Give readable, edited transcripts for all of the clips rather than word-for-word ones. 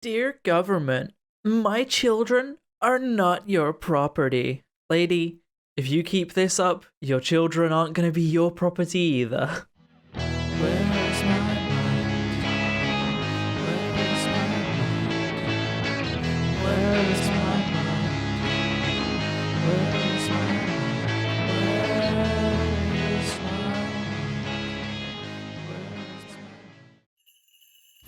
Dear government, my children are not your property. Lady, if you keep this up, your children aren't going to be your property either. Where's my mind? Where's my mind? Where's my mind? Where's my mind? Where's my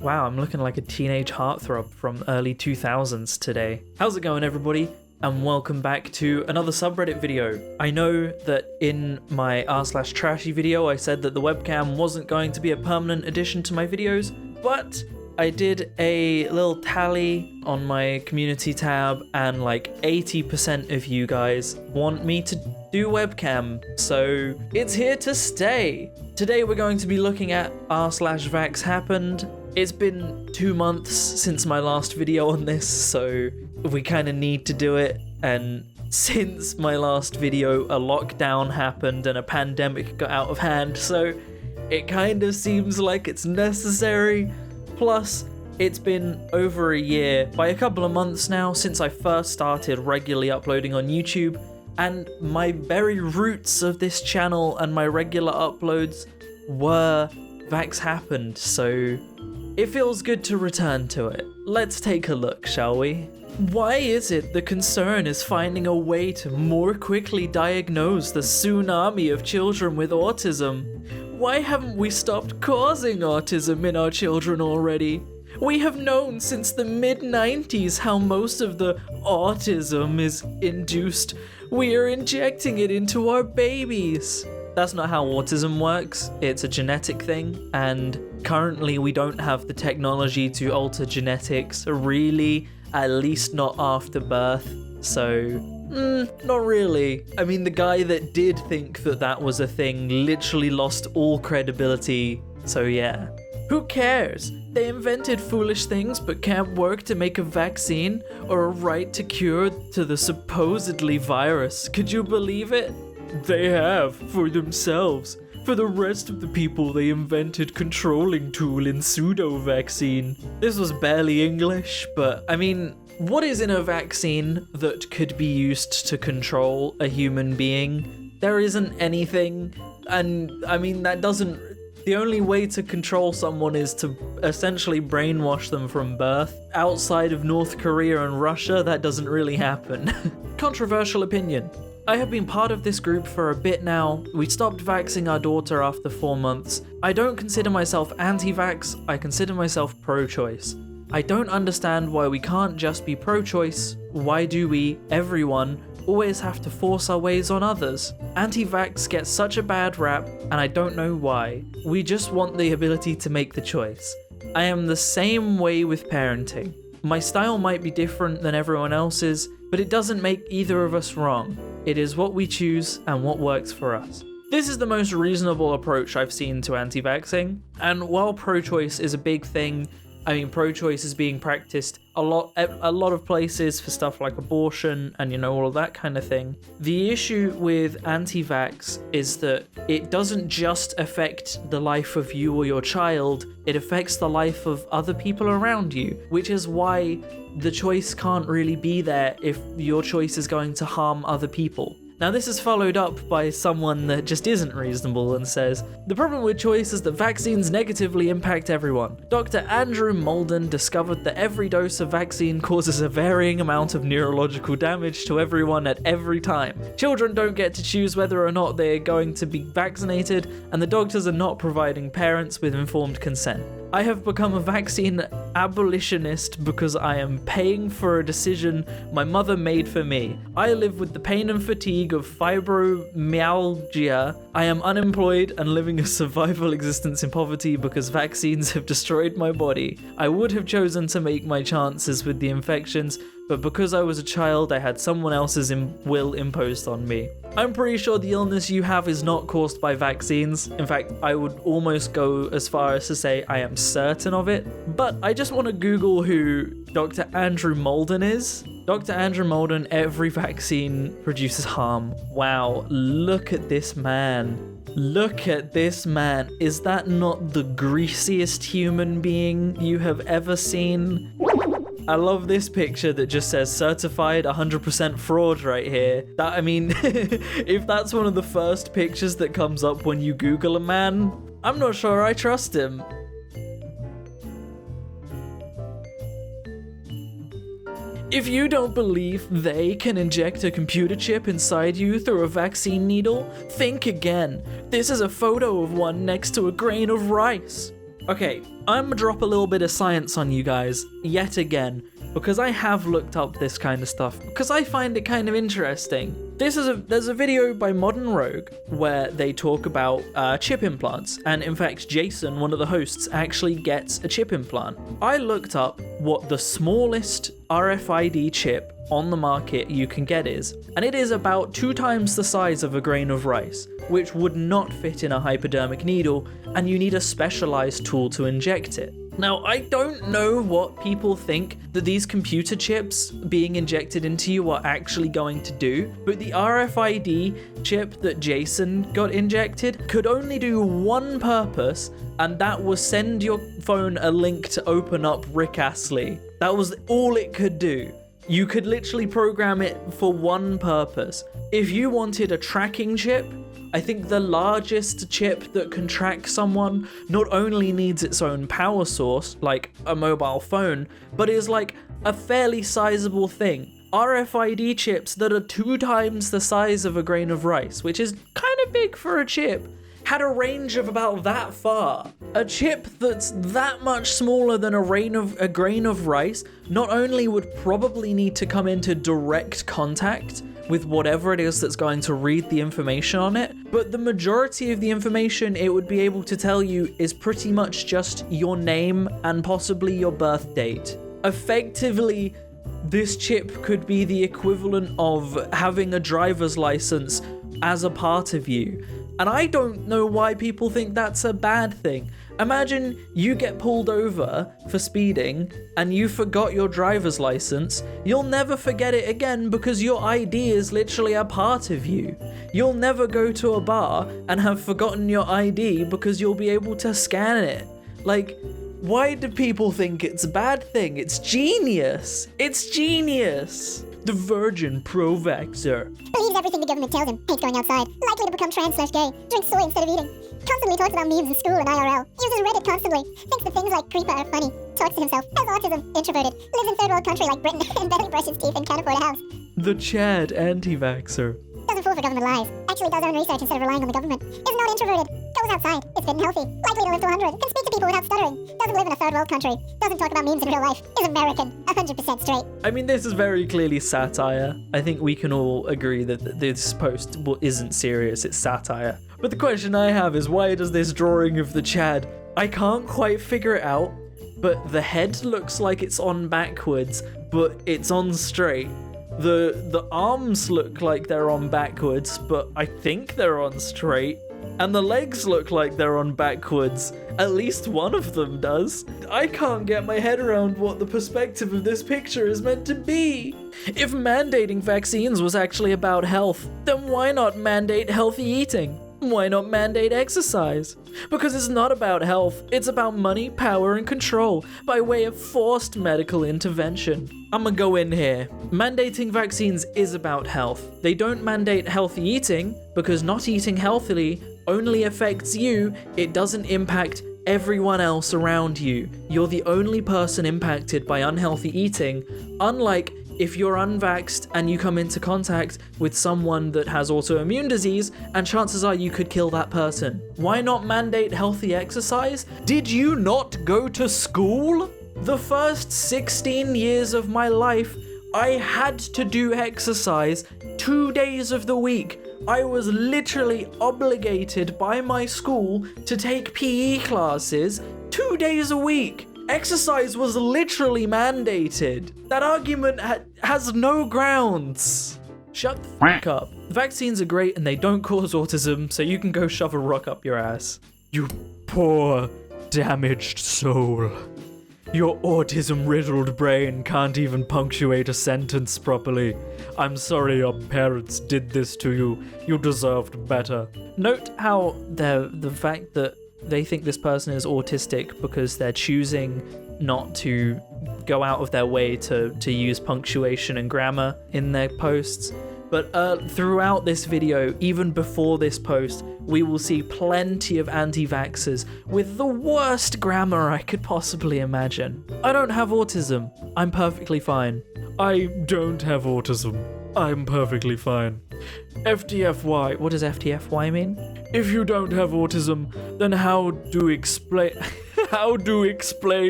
Wow, I'm looking like a teenage heartthrob from early 2000s today. How's it going, everybody? And welcome back to another subreddit video. I know that in my r/trashy video I said that the webcam wasn't going to be a permanent addition to my videos, but I did a little tally on my community tab and like 80% of you guys want me to do webcam, so it's here to stay. Today we're going to be looking at r/vaxxhappened. It's been 2 months since my last video on this, so we kind of need to do it, and since my last video a lockdown happened and a pandemic got out of hand, so it kind of seems like it's necessary. Plus, it's been over a year, by a couple of months now, since I first started regularly uploading on YouTube, and my very roots of this channel and my regular uploads were Vaccinate, so it feels good to return to it. Let's take a look, shall we? Why is it the concern is finding a way to more quickly diagnose the tsunami of children with autism? Why haven't we stopped causing autism in our children already? We have known since the mid-90s how most of the autism is induced. We are injecting it into our babies. That's not how autism works. It's a genetic thing, and currently we don't have the technology to alter genetics, really, at least not after birth, so not really. I mean, the guy that did think that that was a thing literally lost all credibility, so yeah. Who cares? They invented foolish things but can't work to make a vaccine or a right to cure to the supposedly virus. Could you believe it? They have, for themselves. For the rest of the people, they invented controlling tool in pseudo-vaccine. This was barely English, but I mean, what is in a vaccine that could be used to control a human being? There isn't anything, and I mean, that doesn't... The only way to control someone is to essentially brainwash them from birth. Outside of North Korea and Russia, that doesn't really happen. Controversial opinion. I have been part of this group for a bit now. We stopped vaxxing our daughter after 4 months. I don't consider myself anti-vax, I consider myself pro-choice. I don't understand why we can't just be pro-choice. Why do we, everyone, always have to force our ways on others? Anti-vax gets such a bad rap, and I don't know why. We just want the ability to make the choice. I am the same way with parenting. My style might be different than everyone else's, but it doesn't make either of us wrong. It is what we choose and what works for us. This is the most reasonable approach I've seen to anti-vaxxing, and while pro-choice is a big thing, I mean, pro-choice is being practiced a lot of places for stuff like abortion and, you know, all of that kind of thing. The issue with anti-vax is that it doesn't just affect the life of you or your child, it affects the life of other people around you, which is why the choice can't really be there if your choice is going to harm other people. Now, this is followed up by someone that just isn't reasonable and says, the problem with choice is that vaccines negatively impact everyone. Dr. Andrew Molden discovered that every dose of vaccine causes a varying amount of neurological damage to everyone at every time. Children don't get to choose whether or not they are going to be vaccinated, and the doctors are not providing parents with informed consent. I have become a vaccine abolitionist because I am paying for a decision my mother made for me. I live with the pain and fatigue of fibromyalgia. I am unemployed and living a survival existence in poverty because vaccines have destroyed my body. I would have chosen to make my chances with the infections, but because I was a child, I had someone else's will imposed on me. I'm pretty sure the illness you have is not caused by vaccines. In fact, I would almost go as far as to say I am certain of it. But I just want to Google who Dr. Andrew Molden is. Dr. Andrew Molden, every vaccine produces harm. Wow, look at this man. Look at this man. Is that not the greasiest human being you have ever seen? I love this picture that just says certified 100% fraud right here. That, I mean, if that's one of the first pictures that comes up when you Google a man, I'm not sure I trust him. If you don't believe they can inject a computer chip inside you through a vaccine needle, think again. This is a photo of one next to a grain of rice. Okay, I'm gonna drop a little bit of science on you guys, yet again, because I have looked up this kind of stuff, because I find it kind of interesting. There's a video by Modern Rogue where they talk about chip implants, and in fact Jason, one of the hosts, actually gets a chip implant. I looked up what the smallest RFID chip on the market you can get is, and it is about 2 times the size of a grain of rice, which would not fit in a hypodermic needle, and you need a specialized tool to inject it. Now, I don't know what people think that these computer chips being injected into you are actually going to do, but the RFID chip that Jason got injected could only do one purpose, and that was send your phone a link to open up Rick Astley. That was all it could do. You could literally program it for one purpose. If you wanted a tracking chip, I think the largest chip that can track someone not only needs its own power source, like a mobile phone, but is like a fairly sizable thing. RFID chips that are 2 times the size of a grain of rice, which is kind of big for a chip, had a range of about that far. A chip that's that much smaller than a grain of rice not only would probably need to come into direct contact with whatever it is that's going to read the information on it, but the majority of the information it would be able to tell you is pretty much just your name and possibly your birth date. Effectively, this chip could be the equivalent of having a driver's license as a part of you. And I don't know why people think that's a bad thing. Imagine you get pulled over for speeding and you forgot your driver's license. You'll never forget it again because your ID is literally a part of you. You'll never go to a bar and have forgotten your ID because you'll be able to scan it. Like, why do people think it's a bad thing? It's genius. It's genius. The virgin pro-vaxxer believes everything the government tells him, hates going outside, likely to become trans/gay, drinks soy instead of eating, constantly talks about memes in school and IRL, uses Reddit constantly, thinks that things like creeper are funny, talks to himself, has autism, introverted, lives in third world country like Britain, and barely brushes teeth and can't afford a house. The Chad anti-vaxxer Doesn't fall for government lies, actually does own research instead of relying on the government, is not introverted, goes outside, is fit and healthy, likely to live to 100, can speak to people without stuttering, doesn't live in a third world country, doesn't talk about memes in real life, is American, 100% straight. I mean, this is very clearly satire. I think we can all agree that this post isn't serious, it's satire. But the question I have is, why does this drawing of the Chad, I can't quite figure it out, but the head looks like it's on backwards, but it's on straight. The arms look like they're on backwards, but I think they're on straight. And the legs look like they're on backwards. At least one of them does. I can't get my head around what the perspective of this picture is meant to be. If mandating vaccines was actually about health, then why not mandate healthy eating? Why not mandate exercise? Because it's not about health, it's about money, power, and control by way of forced medical intervention. I'ma go in here. Mandating vaccines is about health. They don't mandate healthy eating because not eating healthily only affects you, it doesn't impact everyone else around you. You're the only person impacted by unhealthy eating, unlike if you're unvaxxed and you come into contact with someone that has autoimmune disease, and chances are you could kill that person. Why not mandate healthy exercise? Did you not go to school? The first 16 years of my life, I had to do exercise 2 days of the week. I was literally obligated by my school to take PE classes 2 days a week. Exercise was literally mandated. That argument has no grounds. Shut the fuck up. Vaccines are great and they don't cause autism, so you can go shove a rock up your ass. You poor, damaged soul. Your autism-riddled brain can't even punctuate a sentence properly. I'm sorry your parents did this to you. You deserved better. Note how the fact that they think this person is autistic because they're choosing not to go out of their way to use punctuation and grammar in their posts. But throughout this video, even before this post, we will see plenty of anti-vaxxers with the worst grammar I could possibly imagine. I don't have autism. I'm perfectly fine. I don't have autism. I'm perfectly fine. FTFY. What does FTFY mean? If you don't have autism, then how do explain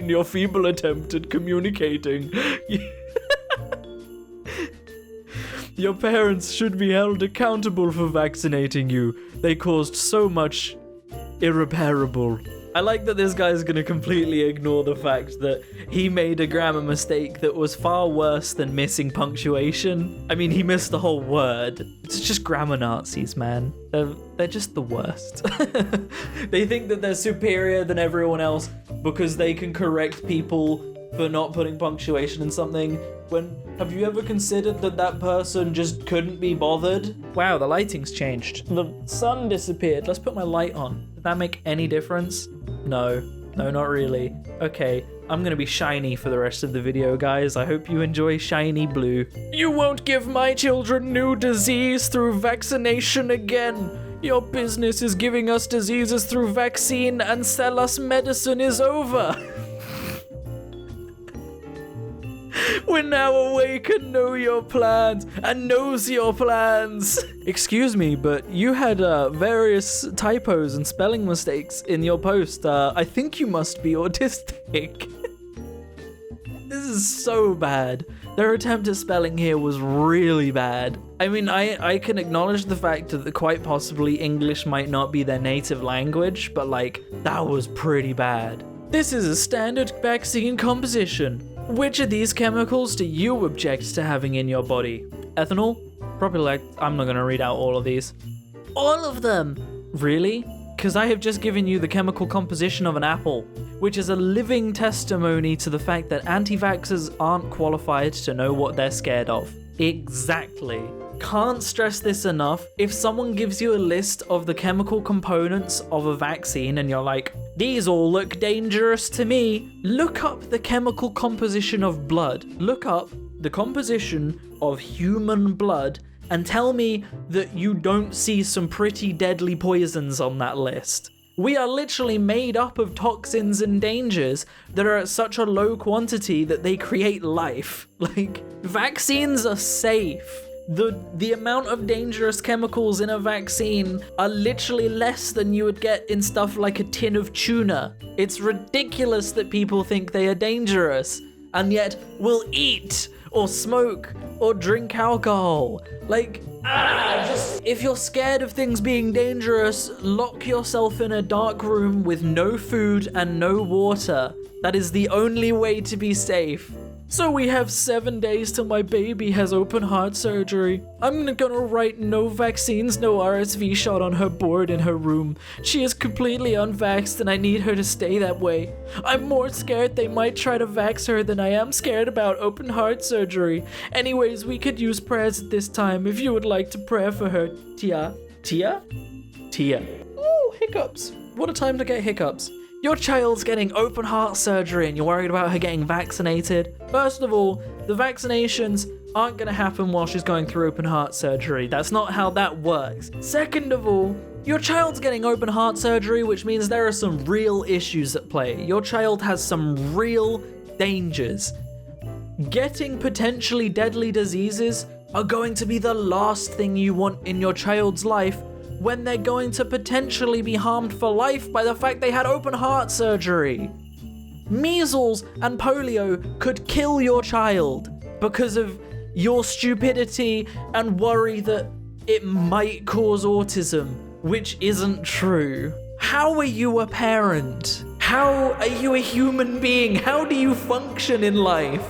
your feeble attempt at communicating? Your parents should be held accountable for vaccinating you. They caused so much irreparable. I like that this guy's gonna completely ignore the fact that he made a grammar mistake that was far worse than missing punctuation. I mean, he missed the whole word. It's just grammar Nazis, man. They're just the worst. They think that they're superior than everyone else because they can correct people for not putting punctuation in something. When have you ever considered that that person just couldn't be bothered? Wow, the lighting's changed. The sun disappeared. Let's put my light on. Did that make any difference? No, not really. Okay, I'm gonna be shiny for the rest of the video, guys. I hope you enjoy shiny blue. You won't give my children new disease through vaccination again. Your business is giving us diseases through vaccine, and sell us medicine is over. We're now awake and know your plans, and knows your plans. Excuse me, but you had various typos and spelling mistakes in your post. I think you must be autistic. This is so bad. Their attempt at spelling here was really bad. I mean, I can acknowledge the fact that quite possibly English might not be their native language, but like, that was pretty bad. This is a standard vaccine composition. Which of these chemicals do you object to having in your body? Ethanol? Probably like, I'm not gonna read out all of these. All of them! Really? Because I have just given you the chemical composition of an apple, which is a living testimony to the fact that anti-vaxxers aren't qualified to know what they're scared of. Exactly. Can't stress this enough. If someone gives you a list of the chemical components of a vaccine and you're like, these all look dangerous to me, look up the chemical composition of blood. Look up the composition of human blood and tell me that you don't see some pretty deadly poisons on that list. We are literally made up of toxins and dangers that are at such a low quantity that they create life. Like, vaccines are safe. The amount of dangerous chemicals in a vaccine are literally less than you would get in stuff like a tin of tuna. It's ridiculous that people think they are dangerous, and yet will eat or smoke or drink alcohol. Like, if you're scared of things being dangerous, lock yourself in a dark room with no food and no water. That is the only way to be safe. So we have 7 days till my baby has open heart surgery. I'm gonna write no vaccines, no RSV shot on her board in her room. She is completely unvaxxed and I need her to stay that way. I'm more scared they might try to vax her than I am scared about open heart surgery. Anyways, we could use prayers at this time if you would like to pray for her. Tia? Oh, hiccups. What a time to get hiccups. Your child's getting open heart surgery and you're worried about her getting vaccinated. First of all, the vaccinations aren't going to happen while she's going through open heart surgery. That's not how that works. Second of all, your child's getting open heart surgery, which means there are some real issues at play. Your child has some real dangers. Getting potentially deadly diseases are going to be the last thing you want in your child's life when they're going to potentially be harmed for life by the fact they had open heart surgery. Measles and polio could kill your child because of your stupidity and worry that it might cause autism, which isn't true. How are you a parent? How are you a human being? How do you function in life?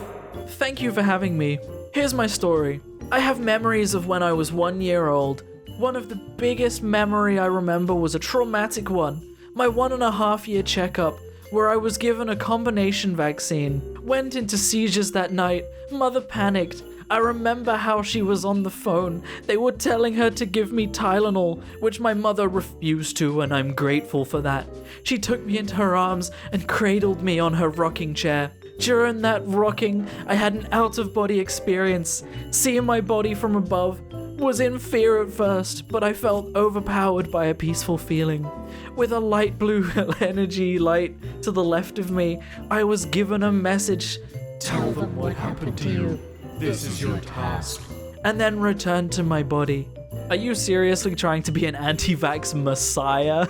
Thank you for having me. Here's my story. I have memories of when I was 1 year old. One of the biggest memory I remember was a traumatic one. My 1.5 year checkup, where I was given a combination vaccine. Went into seizures that night. Mother panicked. I remember how she was on the phone. They were telling her to give me Tylenol, which my mother refused to, and I'm grateful for that. She took me into her arms and cradled me on her rocking chair. During that rocking, I had an out-of-body experience. Seeing my body from above was in fear at first, but I felt overpowered by a peaceful feeling. With a light blue energy light to the left of me, I was given a message. Tell them what happened to you. This is your task. And then returned to my body. Are you seriously trying to be an anti-vax messiah?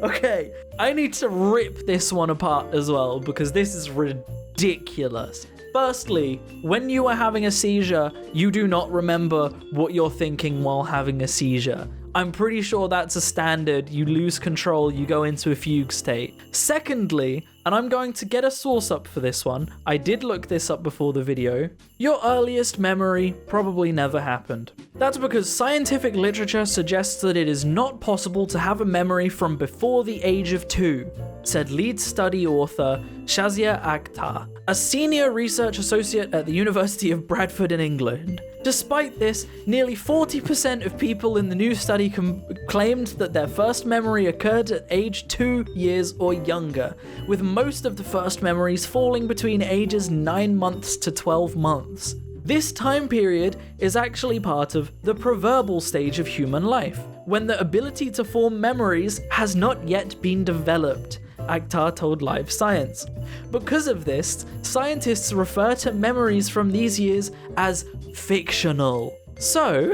Okay, I need to rip this one apart as well because this is ridiculous. Firstly, when you are having a seizure, you do not remember what you're thinking while having a seizure. I'm pretty sure that's a standard. You lose control, you go into a fugue state. Secondly, and I'm going to get a source up for this one, I did look this up before the video, your earliest memory probably never happened. That's because scientific literature suggests that it is not possible to have a memory from before the age of 2, said lead study author Shazia Akhtar, a senior research associate at the University of Bradford in England. Despite this, nearly 40% of people in the new study claimed that their first memory occurred at age 2 years or younger, with most of the first memories falling between ages 9 months to 12 months. This time period is actually part of the proverbal stage of human life, when the ability to form memories has not yet been developed, Akhtar told Live Science. Because of this, scientists refer to memories from these years as fictional. So,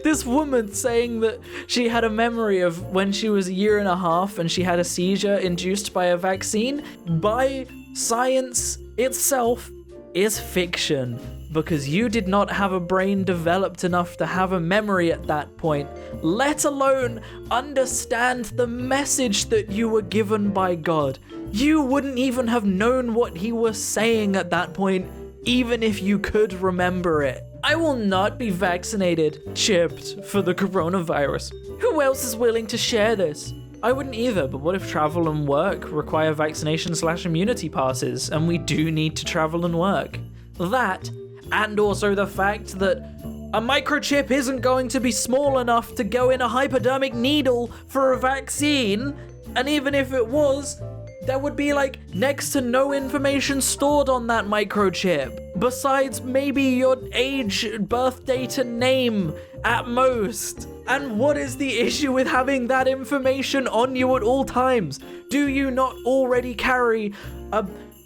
this woman saying that she had a memory of when she was 1.5 years and she had a seizure induced by a vaccine, by science itself, is fiction, because you did not have a brain developed enough to have a memory at that point, let alone understand the message that you were given by God. You wouldn't even have known what he was saying at that point, even if you could remember it. I will not be vaccinated, chipped, for the coronavirus. Who else is willing to share this? I wouldn't either, but what if travel and work require vaccination/immunity passes, and we do need to travel and work? That, and also the fact that a microchip isn't going to be small enough to go in a hypodermic needle for a vaccine, and even if it was, there would be like next to no information stored on that microchip, besides maybe your age, birth date, and name at most. And what is the issue with having that information on you at all times? Do you not already carry a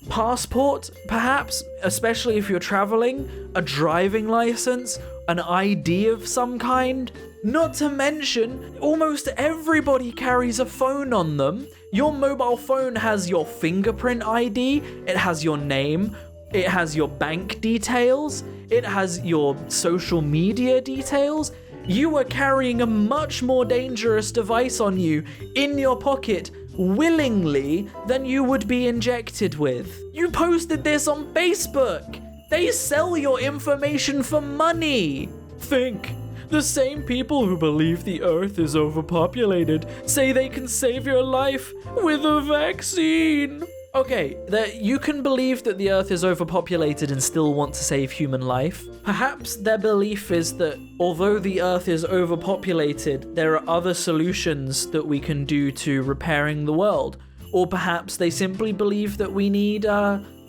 passport, perhaps, especially if you're traveling, a driving license, an ID of some kind? Not to mention, almost everybody carries a phone on them. Your mobile phone has your fingerprint ID, it has your name, it has your bank details, it has your social media details. You are carrying a much more dangerous device on you in your pocket willingly than you would be injected with. You posted this on Facebook. They sell your information for money. Think. The same people who believe the Earth is overpopulated say they can save your life with a vaccine. Okay, that you can believe that the Earth is overpopulated and still want to save human life. Perhaps their belief is that although the Earth is overpopulated, there are other solutions that we can do to repairing the world. Or perhaps they simply believe that we need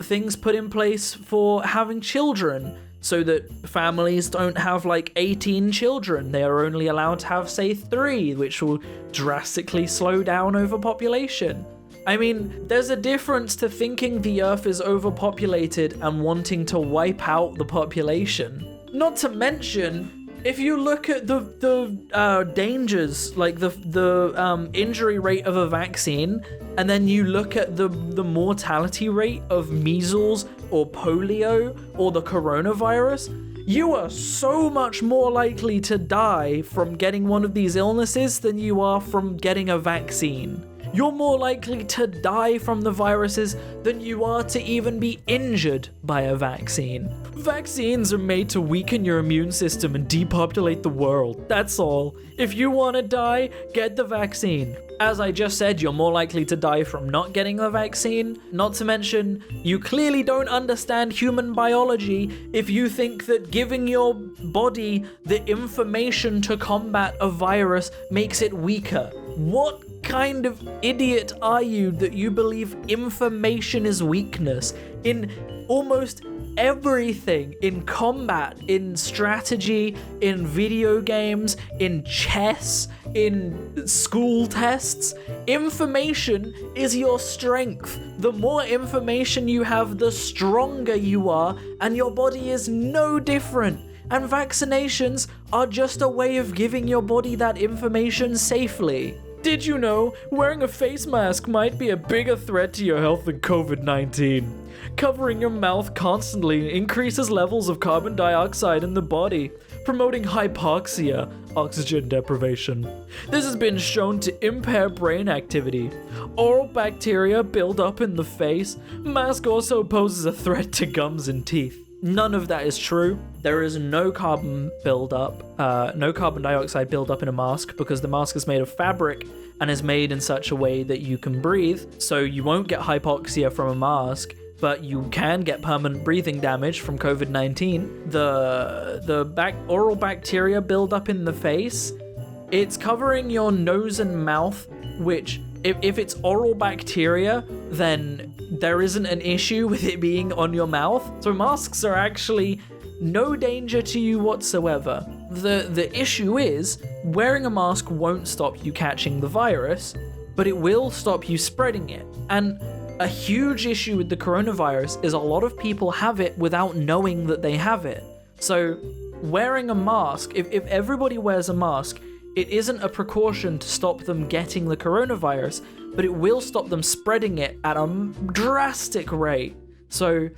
things put in place for having children, so that families don't have like 18 children. They are only allowed to have, say, 3, which will drastically slow down overpopulation. I mean, there's a difference to thinking the Earth is overpopulated and wanting to wipe out the population. Not to mention, if you look at the dangers, like the injury rate of a vaccine, and then you look at the mortality rate of measles or polio or the coronavirus, you are so much more likely to die from getting one of these illnesses than you are from getting a vaccine. You're more likely to die from the viruses than you are to even be injured by a vaccine. Vaccines are made to weaken your immune system and depopulate the world. That's all. If you want to die, get the vaccine. As I just said, you're more likely to die from not getting the vaccine. Not to mention, you clearly don't understand human biology if you think that giving your body the information to combat a virus makes it weaker. What kind of idiot are you that you believe information is weakness? In almost everything, in combat, in strategy, in video games, in chess, in school tests, information is your strength. The more information you have, the stronger you are, and your body is no different. And vaccinations are just a way of giving your body that information safely. Did you know wearing a face mask might be a bigger threat to your health than COVID-19? Covering your mouth constantly increases levels of carbon dioxide in the body, promoting hypoxia, oxygen deprivation. This has been shown to impair brain activity. Oral bacteria build up in the face. Mask also poses a threat to gums and teeth. None of that is true. There is no carbon buildup, no carbon dioxide buildup in a mask because the mask is made of fabric and is made in such a way that you can breathe, so you won't get hypoxia from a mask, but you can get permanent breathing damage from COVID-19. The oral bacteria build up in the face. It's covering your nose and mouth, which if it's oral bacteria, then there isn't an issue with it being on your mouth. So masks are actually no danger to you whatsoever. The issue is, wearing a mask won't stop you catching the virus, but it will stop you spreading it. And a huge issue with the coronavirus is a lot of people have it without knowing that they have it. So wearing a mask, if everybody wears a mask, it isn't a precaution to stop them getting the coronavirus, but it will stop them spreading it at a drastic rate. So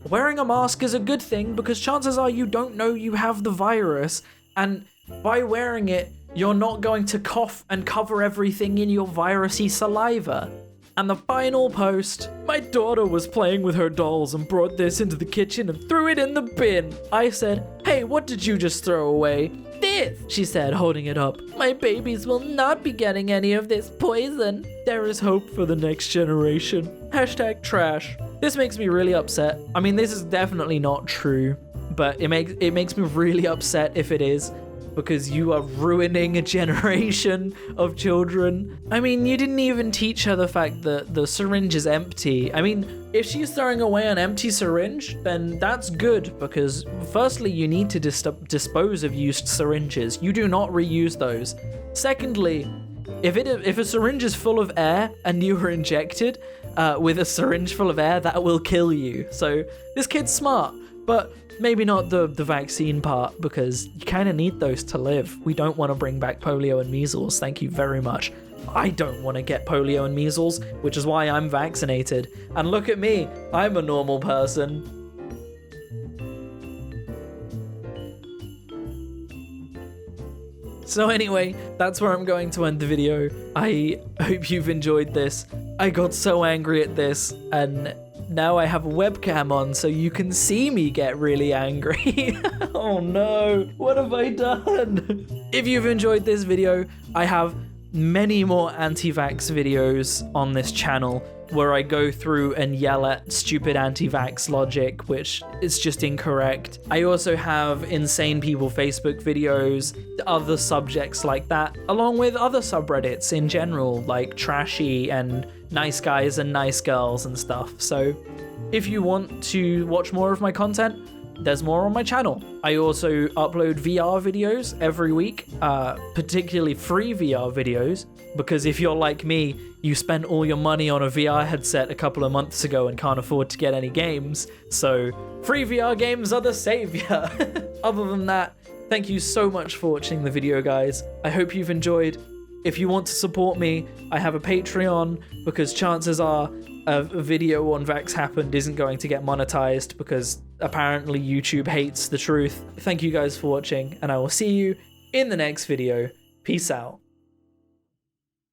wearing a mask is a good thing because chances are you don't know you have the virus, and by wearing it, you're not going to cough and cover everything in your virusy saliva. And the final post, my daughter was playing with her dolls and brought this into the kitchen and threw it in the bin. I said, "Hey, what did you just throw away?" "This," she said, holding it up. "My babies will not be getting any of this poison." There is hope for the next generation. #trash. This makes me really upset. I mean, this is definitely not true, but it makes me really upset if it is, because you are ruining a generation of children. I mean, you didn't even teach her the fact that the syringe is empty. I mean, if she's throwing away an empty syringe, then that's good, because firstly, you need to dispose of used syringes. You do not reuse those. Secondly, if a syringe is full of air and you were injected with a syringe full of air, that will kill you. So this kid's smart, but maybe not the vaccine part, because you kind of need those to live. We don't want to bring back polio and measles. Thank you very much. I don't want to get polio and measles, which is why I'm vaccinated. And look at me, I'm a normal person. So anyway, that's where I'm going to end the video. I hope you've enjoyed this. I got so angry at this, and now I have a webcam on so you can see me get really angry. Oh no, what have I done? If you've enjoyed this video, I have many more anti-vax videos on this channel where I go through and yell at stupid anti-vax logic, which is just incorrect. I also have insane people Facebook videos, other subjects like that, along with other subreddits in general, like trashy and nice guys and nice girls and stuff. So if you want to watch more of my content, there's more on my channel. I also upload VR videos every week, particularly free VR videos, because if you're like me, you spent all your money on a VR headset a couple of months ago and can't afford to get any games, so free VR games are the savior. Other than that, thank you so much for watching the video, guys. I hope you've enjoyed. If you want to support me, I have a Patreon, because chances are a video on Vax Happened isn't going to get monetized because apparently YouTube hates the truth. Thank you guys for watching, and I will see you in the next video. Peace out.